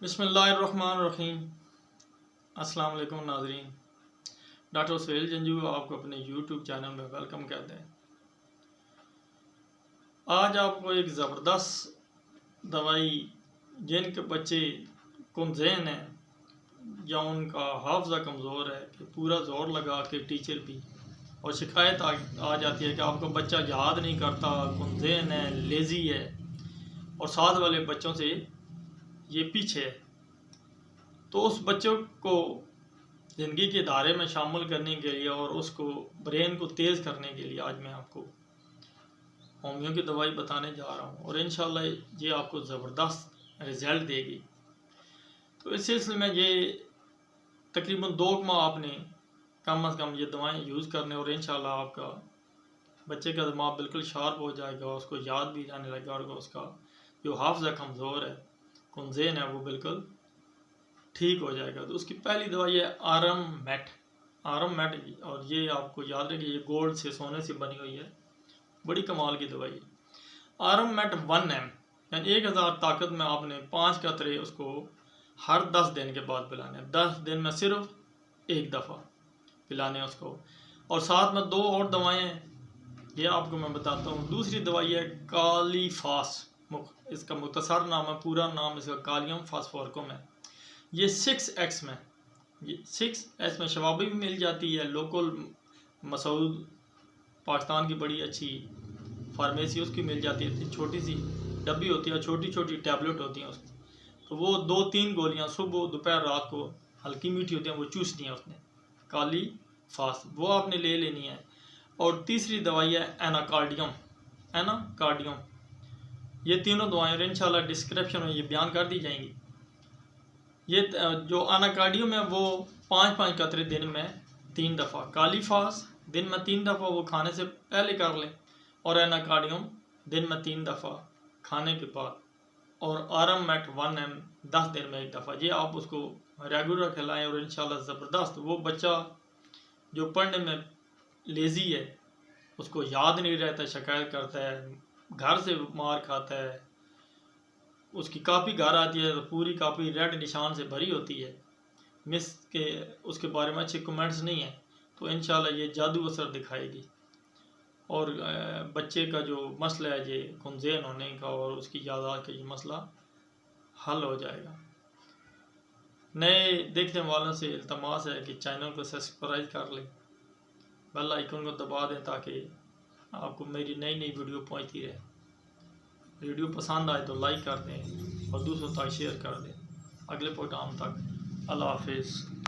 बिस्मिल्लाहिर्रहमानिर्रहीम। अस्सलाम वालेकुम नाज़रीन। डॉक्टर सुहेल जंजू आपको अपने यूट्यूब चैनल में वेलकम कहते हैं। आज आपको एक ज़बरदस्त दवाई जिनके बच्चे कुंज़ेन हैं या उनका हाफजा कमज़ोर है कि पूरा ज़ोर लगा के टीचर भी और शिकायत आ जाती है कि आपका बच्चा याद नहीं करता, कुंज़ेन है, लेज़ी है और साथ वाले बच्चों से ये पीछे है। तो उस बच्चों को ज़िंदगी के दायरे में शामिल करने के लिए और उसको ब्रेन को तेज़ करने के लिए आज मैं आपको होमियो की दवाई बताने जा रहा हूँ और इंशाल्लाह ये आपको ज़बरदस्त रिज़ल्ट देगी। तो इस सिलसिले में ये तकरीबन 2 माह आपने कम अज़ कम ये दवाएं यूज़ करने और इंशाल्लाह आपका बच्चे का दिमाग बिल्कुल शार्प हो जाएगा, उसको याद भी जाने लगेगा और उसका जो हाफजा कमज़ोर है, कुंज़ेन है, वो बिल्कुल ठीक हो जाएगा। तो उसकी पहली दवाई है आरम मैट और ये आपको याद रखिए, ये गोल्ड से, सोने से बनी हुई है, बड़ी कमाल की दवाई है। आरम मैट 1 ml यानी 1000 ताकत में आपने 5 कतरे उसको हर 10 दिन के बाद पिलाने हैं। 10 दिन में सिर्फ एक दफ़ा पिलाने उसको। और साथ में 2 और दवाएं हैं, ये आपको मैं बताता हूँ। दूसरी दवाई है कालीफास, इसका मुख्तसर नाम है, पूरा नाम इसका कालियम फास्फोरकम है। ये 6x में, ये 6x में शवाबी भी मिल जाती है। लोकल मसूद पाकिस्तान की बड़ी अच्छी फार्मेसी उसकी मिल जाती है, छोटी सी डब्बी होती है, छोटी छोटी टैबलेट होती हैं उसकी। तो वो 2-3 गोलियां सुबह दोपहर रात को हल्की मीठी होती हैं, वो चूसनी है उसने, काली फास्ट, वो आपने ले लेनी है। और तीसरी दवाई है एनाकार्डियम। ये तीनों दवाएं इंशाल्लाह डिस्क्रिप्शन में ये बयान कर दी जाएंगी। ये जो एनाकार्डियम है वो 5-5 कतरे दिन में 3 दफ़ा, कालीफास दिन में 3 दफ़ा वो खाने से पहले कर लें और एनाकार्डियम दिन में 3 दफ़ा खाने के बाद, और आरम मैट 1 ml 10 दिन में 1 दफ़ा। ये आप उसको रेगुलर खिलाएं और इंशाल्लाह ज़बरदस्त वो बच्चा जो पढ़ने में लेज़ी है, उसको याद नहीं रहता, शिकायत करता है, घर से मार खाता है, उसकी कापी घर आती है तो पूरी कापी रेड निशान से भरी होती है, मिस के उसके बारे में अच्छे कमेंट्स नहीं है, तो इंशाल्लाह ये जादू असर दिखाएगी और बच्चे का जो मसला है ये कुंज़ेन होने का और उसकी याददाश्त का ये मसला हल हो जाएगा। नए देखने वालों से इल्तमास है कि चैनल को सब्सक्राइब कर लें, बेल आइकन को दबा दें ताकि आपको मेरी नई वीडियो पहुंचती रहे। वीडियो पसंद आए तो लाइक कर दें और दूसरों तक शेयर कर दें। अगले प्रोग्राम तक अल्लाह हाफिज़।